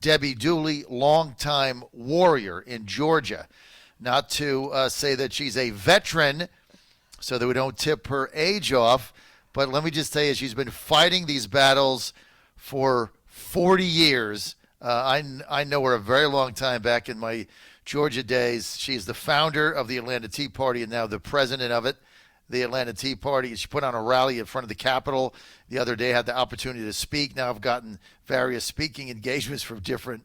Debbie Dooley, longtime warrior in Georgia. Not to say that she's a veteran so that we don't tip her age off, but let me just tell you, she's been fighting these battles for 40 years. I know her a very long time back in my Georgia days. She's the founder of the Atlanta Tea Party and now the president of it, the Atlanta Tea Party. She put on a rally in front of the Capitol the other day, had the opportunity to speak. Now I've gotten various speaking engagements from different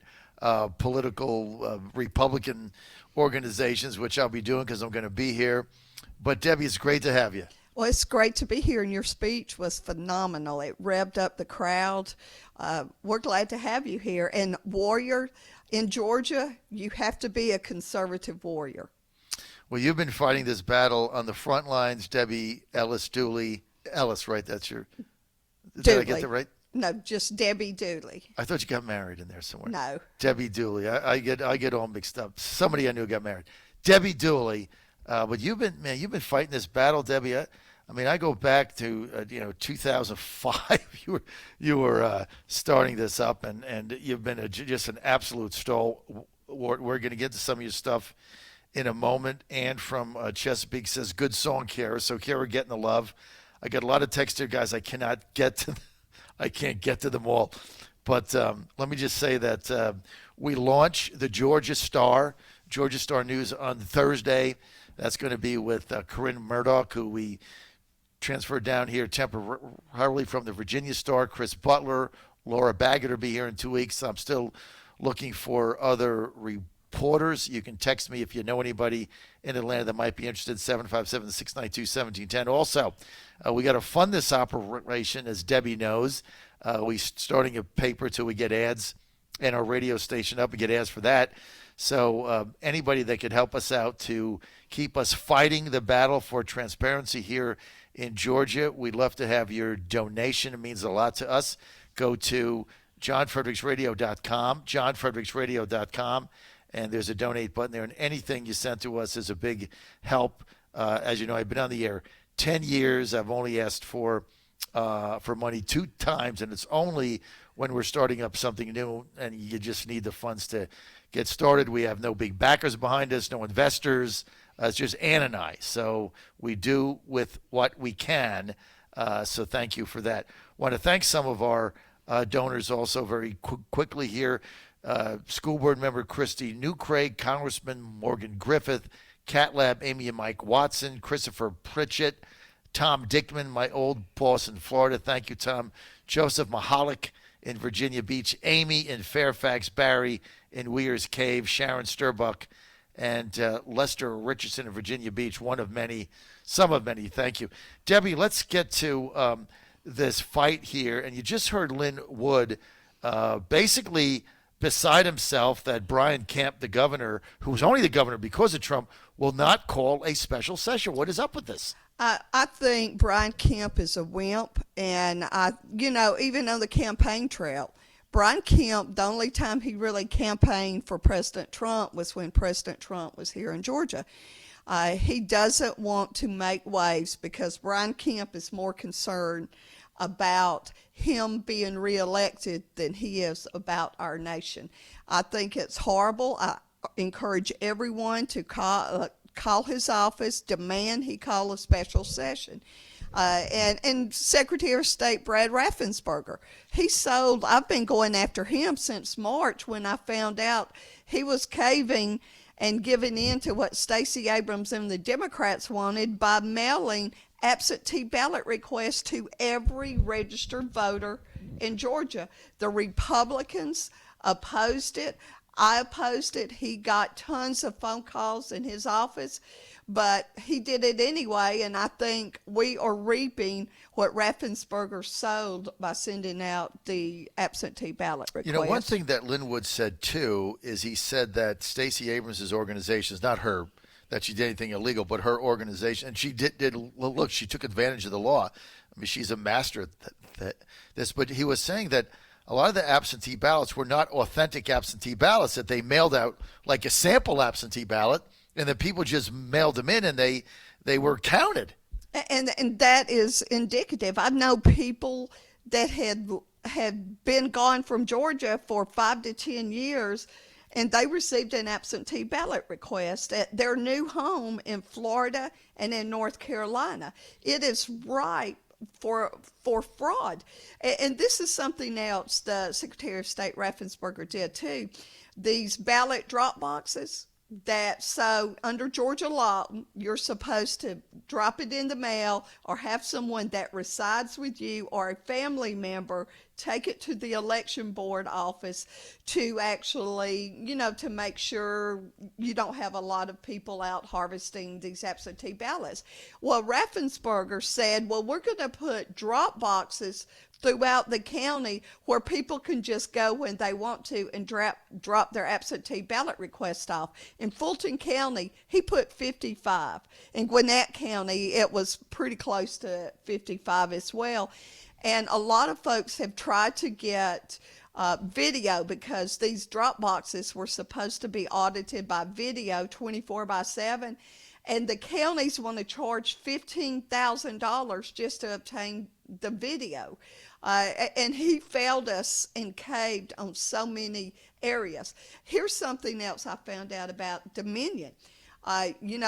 political Republican organizations, which I'll be doing because I'm going to be here. But Debbie, it's great to have you. Well, it's great to be here, and your speech was phenomenal. It revved up the crowd. We're glad to have you here. And warrior, in Georgia, you have to be a conservative warrior. Well, you've been fighting this battle on the front lines, Debbie Dooley. Ellis, right? That's your... Did I get that right? No, just Debbie Dooley. I thought you got married in there somewhere. No. Debbie Dooley. I get all mixed up. Somebody I knew got married. Debbie Dooley. But you've been fighting this battle, Debbie. I mean, I go back to 2005. You were starting this up, and you've been just an absolute stalwart. We're going to get to some of your stuff in a moment. And from Chesapeake says, good song, Kara. So Kara getting the love. I got a lot of texts here, guys. I can't get to them all. But let me just say that we launch the Georgia Star News on Thursday. That's going to be with Corinne Murdoch, who we transferred down here temporarily from the Virginia Star. Chris Butler, Laura Baggett will be here in 2 weeks. I'm still looking for other reporters. You can text me if you know anybody in Atlanta that might be interested, 757-692-1710. Also, we got to fund this operation, as Debbie knows. We're starting a paper till we get ads and our radio station up and get ads for that. So anybody that could help us out to keep us fighting the battle for transparency here in Georgia, we'd love to have your donation. It means a lot to us. Go to johnfredericksradio.com, johnfredericksradio.com, and there's a donate button there. And anything you send to us is a big help. As you know, I've been on the air 10 years. I've only asked for money 2 times, and it's only when we're starting up something new and you just need the funds to get started. We have no big backers behind us, no investors. It's just Ann and I. So we do with what we can. So thank you for that. Want to thank some of our donors also very quickly here. School board member Christy Newcraig, Congressman Morgan Griffith, Cat Lab Amy and Mike Watson, Christopher Pritchett, Tom Dickman, my old boss in Florida. Thank you, Tom. Joseph Mahalik in Virginia Beach, Amy in Fairfax, Barry in Weir's Cave, Sharon Sturbuck, and Lester Richardson in Virginia Beach, one of many, some of many. Thank you. Debbie, let's get to this fight here. And you just heard Lynn Wood basically beside himself that Brian Kemp, the governor, who's only the governor because of Trump, will not call a special session. What is up with this? I think Brian Kemp is a wimp, and even on the campaign trail, Brian Kemp, the only time he really campaigned for President Trump was when President Trump was here in Georgia. He doesn't want to make waves because Brian Kemp is more concerned about him being reelected than he is about our nation. I think it's horrible. I encourage everyone to call his office, demand he call a special session. And Secretary of State Brad Raffesnberger, I've been going after him since March when I found out he was caving and giving in to what Stacey Abrams and the Democrats wanted by mailing absentee ballot requests to every registered voter in Georgia. The Republicans opposed it. I opposed it. He got tons of phone calls in his office, but he did it anyway, and I think we are reaping what Raffensperger sowed by sending out the absentee ballot request. You know, one thing that Linwood said, too, is he said that Stacey Abrams' organization, is not her, that she did anything illegal, but her organization, and she did look, she took advantage of the law. I mean, she's a master at this, but he was saying that a lot of the absentee ballots were not authentic absentee ballots, that they mailed out like a sample absentee ballot, and the people just mailed them in and they were counted. And that is indicative. I know people that had had been gone from Georgia for 5 to 10 years, and they received an absentee ballot request at their new home in Florida and in North Carolina. It is ripe for fraud. And this is something else the Secretary of State Raffesnberger did too. These ballot drop boxes, so under Georgia law, you're supposed to drop it in the mail or have someone that resides with you or a family member take it to the election board office to actually, to make sure you don't have a lot of people out harvesting these absentee ballots. Well, Raffensperger said, well, we're going to put drop boxes throughout the county where people can just go when they want to and drop their absentee ballot request off. In Fulton County, he put 55. In Gwinnett County, it was pretty close to 55 as well. And a lot of folks have tried to get video because these drop boxes were supposed to be audited by video 24/7. And the counties want to charge $15,000 just to obtain the video. And he failed us and caved on so many areas. Here's something else I found out about Dominion.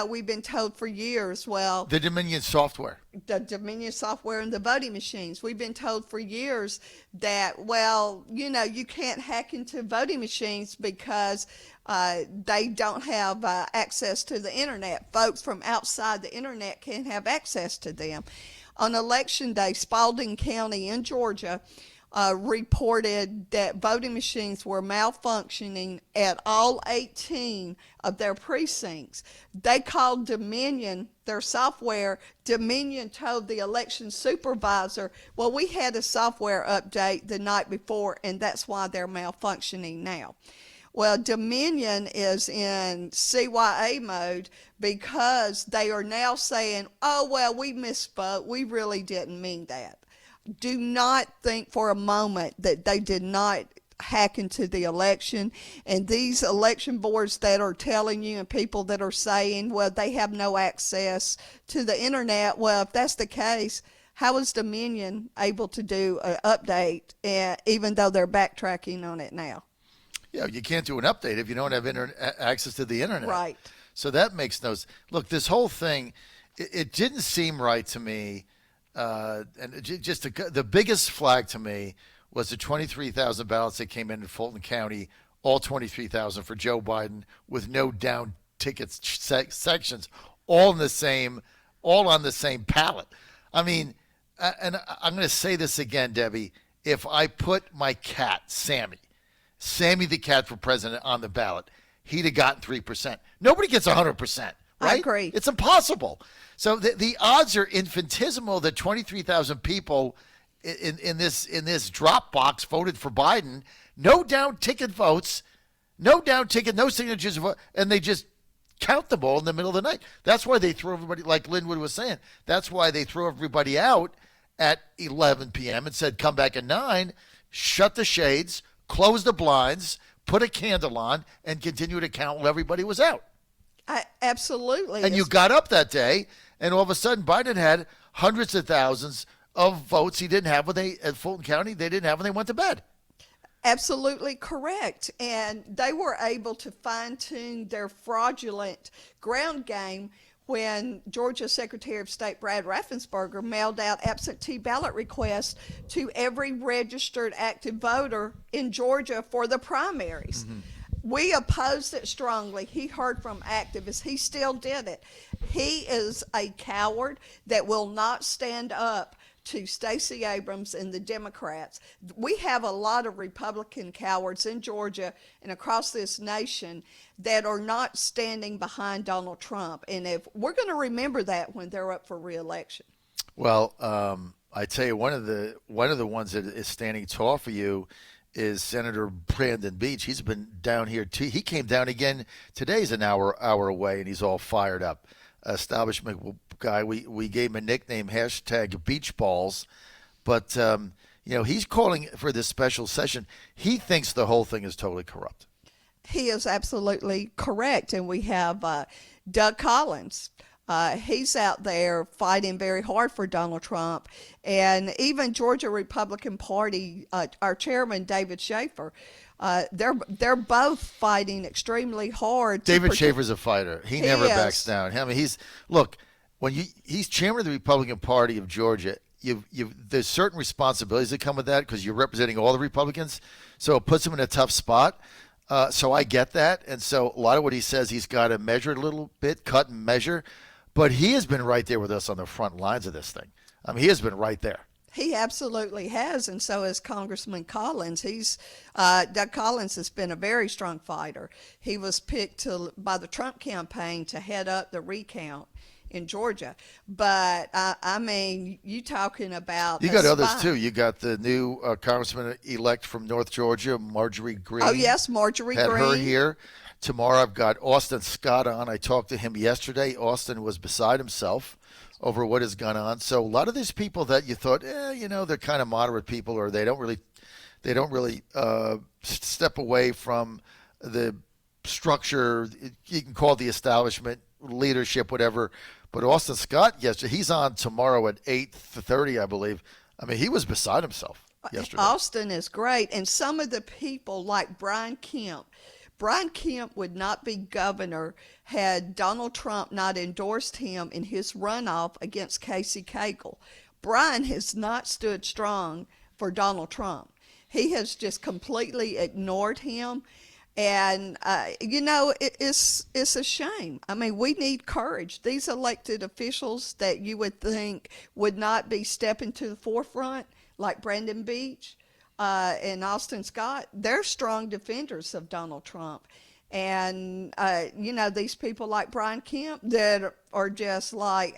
We've been told for years, the Dominion software. The Dominion software and the voting machines. We've been told for years that, you can't hack into voting machines because they don't have access to the internet. Folks from outside the internet can't have access to them. On Election Day, Spalding County in Georgia reported that voting machines were malfunctioning at all 18 of their precincts. They called Dominion, their software. Dominion told the election supervisor, well, we had a software update the night before, and that's why they're malfunctioning now. Well, Dominion is in CYA mode because they are now saying, we misspoke. We really didn't mean that. Do not think for a moment that they did not hack into the election. And these election boards that are telling you and people that are saying, well, they have no access to the internet. Well, if that's the case, how is Dominion able to do an update even though they're backtracking on it now? Yeah, you can't do an update if you don't have access to the internet. Right. So that makes no sense. Look, this whole thing, it didn't seem right to me. And just the biggest flag to me was the 23,000 ballots that came in Fulton County, all 23,000 for Joe Biden with no down ticket sections, all on the same ballot. I mean, and I'm going to say this again, Debbie. If I put my cat, Sammy the cat for president on the ballot, he'd have gotten 3%. Nobody gets 100%. Right? I agree. It's impossible. So the odds are infinitesimal that 23,000 people in this drop box voted for Biden. No down ticket votes, no signatures, and they just count them all in the middle of the night. That's why they threw everybody, like Linwood was saying, that's why they threw everybody out at 11 p.m. and said, come back at 9, shut the shades, close the blinds, put a candle on, and continue to count while everybody was out. Absolutely. And you got up that day, and all of a sudden Biden had hundreds of thousands of votes he didn't have at Fulton County. They didn't have when they went to bed. Absolutely correct. And they were able to fine-tune their fraudulent ground game when Georgia Secretary of State Brad Raffensperger mailed out absentee ballot requests to every registered active voter in Georgia for the primaries. Mm-hmm. We opposed it strongly. He heard from activists. He still did it. He is a coward that will not stand up to Stacey Abrams and the Democrats. We have a lot of Republican cowards in Georgia and across this nation that are not standing behind Donald Trump. And if we're going to remember that when they're up for re-election. Well, I tell you, one of the ones that is standing tall for you is Senator Brandon Beach. He's been down here too. He came down again today. He's an hour away, and he's all fired up. Establishment guy. We gave him a nickname, #BeachBalls. But he's calling for this special session. He thinks the whole thing is totally corrupt. He is absolutely correct. And we have Doug Collins He's out there fighting very hard for Donald Trump. And even Georgia Republican Party, our chairman, David Schaefer, they're both fighting extremely hard. David Schaefer's a fighter. He never is. backs down. I mean, he's chairman of the Republican Party of Georgia. There's certain responsibilities that come with that because you're representing all the Republicans. So it puts him in a tough spot. So I get that. And so a lot of what he says, he's got to measure it a little bit, cut and measure. But he has been right there with us on the front lines of this thing. I mean, he has been right there. He absolutely has, and so has Congressman Collins. Doug Collins has been a very strong fighter. He was picked by the Trump campaign to head up the recount in Georgia. But, I mean, you talking about... You got others, too. You got the new Congressman-elect from North Georgia, Marjorie Greene. Oh, yes, Marjorie Greene. Had her here. Tomorrow I've got Austin Scott on. I talked to him yesterday. Austin was beside himself over what has gone on. So a lot of these people that you thought, they're kind of moderate people, or they don't really step away from the structure. You can call it the establishment, leadership, whatever. But Austin Scott, yesterday, he's on tomorrow at 8:30, I believe. I mean, he was beside himself yesterday. Austin is great. And some of the people like Brian Kemp would not be governor had Donald Trump not endorsed him in his runoff against Casey Cagle. Brian has not stood strong for Donald Trump. He has just completely ignored him. And, it's a shame. I mean, we need courage. These elected officials that you would think would not be stepping to the forefront, like Brandon Beach, and Austin Scott, they're strong defenders of Donald Trump. And, these people like Brian Kemp that are just like,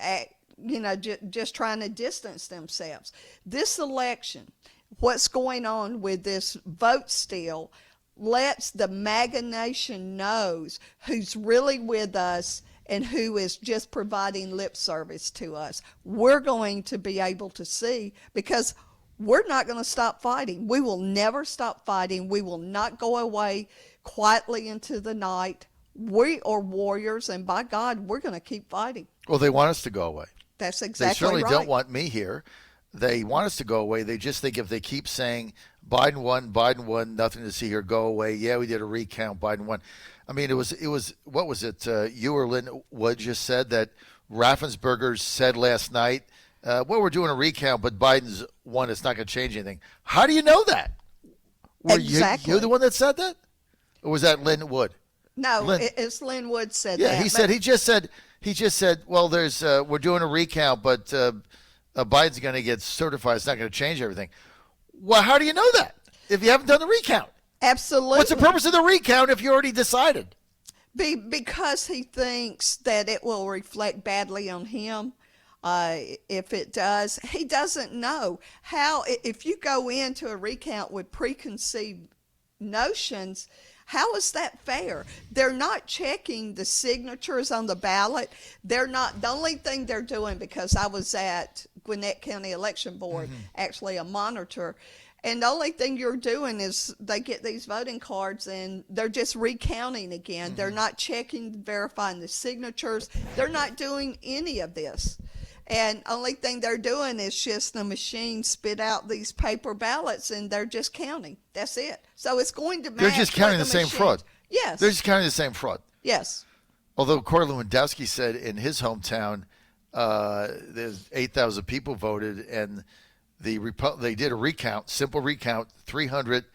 just trying to distance themselves. This election, what's going on with this vote steal lets the MAGA nation knows who's really with us and who is just providing lip service to us. We're going to be able to see, because we're not going to stop fighting. We will never stop fighting. We will not go away quietly into the night. We are warriors, and by God, we're going to keep fighting. Well, they want us to go away. That's exactly right. They certainly don't want me here. They want us to go away. They just think if they keep saying Biden won, nothing to see here, go away. Yeah, we did a recount, Biden won. I mean, it was what was it? You or Lynn Wood just said that Raffesnberger said last night, we're doing a recount, but Biden's won. It's not going to change anything. How do you know that? Exactly. You're the one that said that? Or was that Lynn Wood? No, it's Lynn Wood said that. Yeah, he just said, well, there's we're doing a recount, but Biden's going to get certified. It's not going to change everything. Well, how do you know that if you haven't done the recount? Absolutely. What's the purpose of the recount if you already decided? Because he thinks that it will reflect badly on him. If it does, he doesn't know how. If you go into a recount with preconceived notions, how is that fair? They're not checking the signatures on the ballot. They're not. The only thing they're doing, because I was at Gwinnett County Election Board, actually a monitor, and the only thing you're doing is they get these voting cards and they're just recounting again. They're not checking, verifying the signatures. They're not doing any of this. And only thing they're doing is just the machine spit out these paper ballots and they're just counting. That's it. So it's going to match. They're just counting the same fraud. Yes. They're just counting the same fraud. Yes. Although Corey Lewandowski said in his hometown, there's 8,000 people voted, and they did a recount, simple recount. 300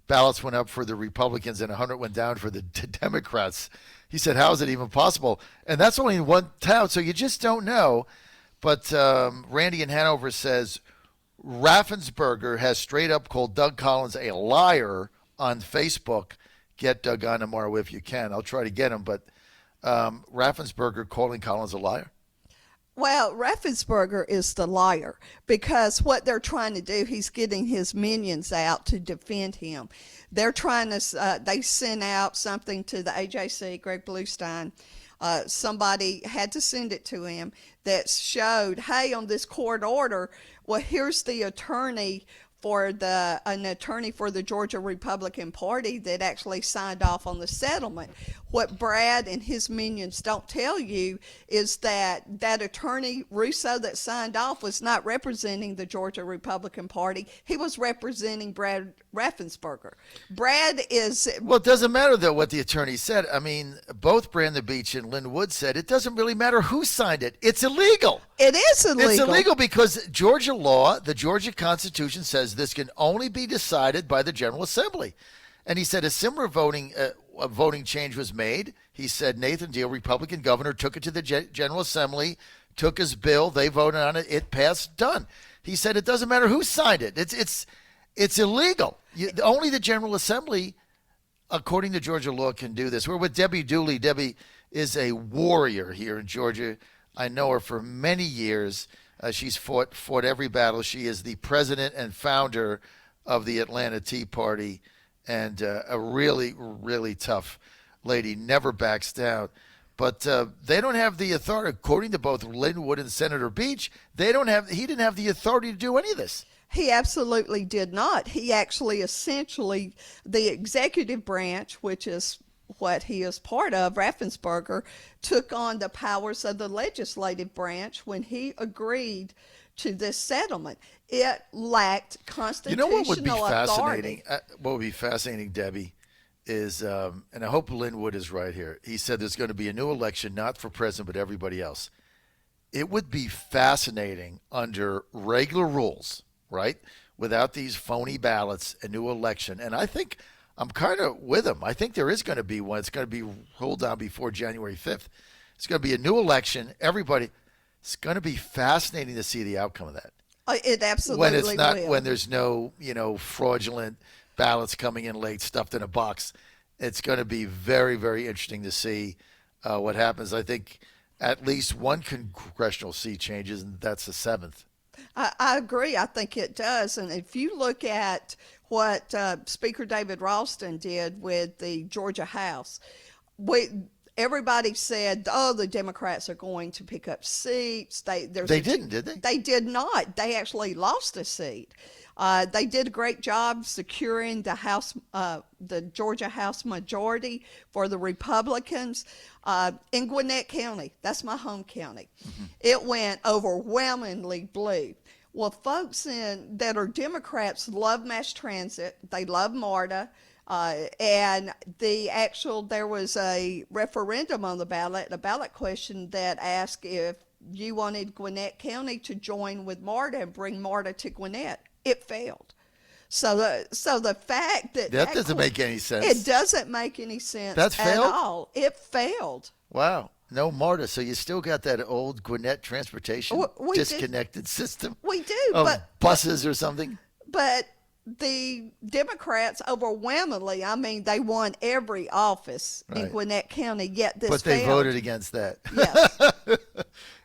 ballots went up for the Republicans and 100 went down for the Democrats. He said, how is it even possible? And that's only in one town, so you just don't know. But Randy in Hanover says Raffesnberger has straight up called Doug Collins a liar on Facebook. Get Doug on tomorrow if you can. I'll try to get him. But Raffesnberger calling Collins a liar? Well, Raffesberger is the liar, because what they're trying to do, he's getting his minions out to defend him. They're trying to, they sent out something to the AJC, Greg Bluestein. Somebody had to send it to him that showed, hey, on this court order, well, here's the attorney for an attorney for the Georgia Republican Party that actually signed off on the settlement. What Brad and his minions don't tell you is that attorney Russo that signed off was not representing the Georgia Republican Party. He was representing Brad Raffesnberger. Brad is... Well, it doesn't matter, though, what the attorney said. I mean, both Brandon Beach and Lynn Wood said it doesn't really matter who signed it. It's illegal. It is illegal. It's illegal because Georgia law, the Georgia Constitution, says this can only be decided by the General Assembly. And he said a similar voting change was made. He said Nathan Deal, Republican governor, took it to the General Assembly, took his bill, they voted on it, it passed, done. He said it doesn't matter who signed it. It's illegal. Only the General Assembly, according to Georgia law, can do this. We're with Debbie Dooley. Debbie is a warrior here in Georgia. I know her for many years. She's fought every battle. She is the president and founder of the Atlanta Tea Party, and a really, really tough lady, never backs down. But they don't have the authority, according to both Lynn Wood and Senator Beach, he didn't have the authority to do any of this. He absolutely did not. He actually essentially, the executive branch, which is what he is part of, Raffesnberger, took on the powers of the legislative branch when he agreed to this settlement. It lacked constitutional authority. You know what would be fascinating? What would be fascinating, Debbie, is, and I hope Lynn Wood is right here. He said there's going to be a new election, not for president, but everybody else. It would be fascinating under regular rules, right? Without these phony ballots, a new election. And I think I'm kind of with him. I think there is going to be one. It's going to be rolled out before January 5th. It's going to be a new election. Everybody, it's going to be fascinating to see the outcome of that. It absolutely will. When there's no, fraudulent ballots coming in late, stuffed in a box. It's going to be very, very interesting to see what happens. I think at least one congressional seat changes, and that's the 7th. I agree. I think it does. And if you look at what Speaker David Ralston did with the Georgia House, everybody said, the Democrats are going to pick up seats. They didn't, did they? They did not. They actually lost a seat. They did a great job securing the House, the Georgia House majority for the Republicans. In Gwinnett County, that's my home county, it went overwhelmingly blue. Well, folks that are Democrats love mass transit. They love MARTA. And there was a referendum on the ballot, a ballot question that asked if you wanted Gwinnett County to join with MARTA and bring MARTA to Gwinnett. It failed. So the fact that doesn't make any sense. It doesn't make any sense at all. It failed. Wow. No MARTA, so you still got that old Gwinnett transportation disconnected system? We do. But buses or something? But the Democrats overwhelmingly, they won every office in Gwinnett County, yet this But they failed. voted against that. Yes.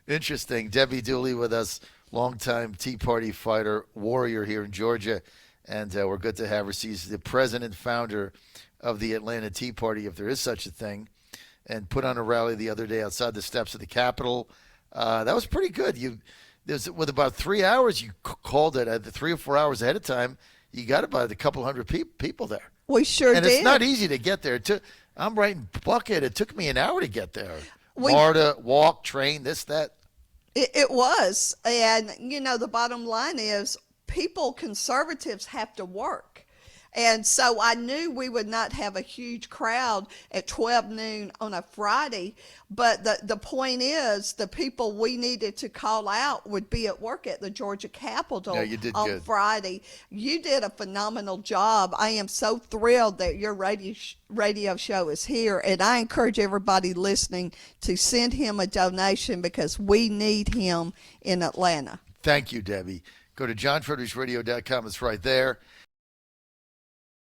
Interesting. Debbie Dooley with us, longtime Tea Party fighter, warrior here in Georgia, and we're good to have her. She's the president and founder of the Atlanta Tea Party, if there is such a thing, and put on a rally the other day outside the steps of the Capitol. That was pretty good. With about 3 hours, you called it at 3 or 4 hours ahead of time. You got about a couple hundred people there. We sure did. And it's not easy to get there. I'm right in Buckhead. It took me an hour to get there. MARTA, walk, train, this, that. It was. And, the bottom line is conservatives have to work. And so I knew we would not have a huge crowd at 12 noon on a Friday. But the point is, the people we needed to call out would be at work at the Georgia Capitol on Friday. You did a phenomenal job. I am so thrilled that your radio show is here. And I encourage everybody listening to send him a donation because we need him in Atlanta. Thank you, Debbie. Go to johnfredericksradio.com. It's right there.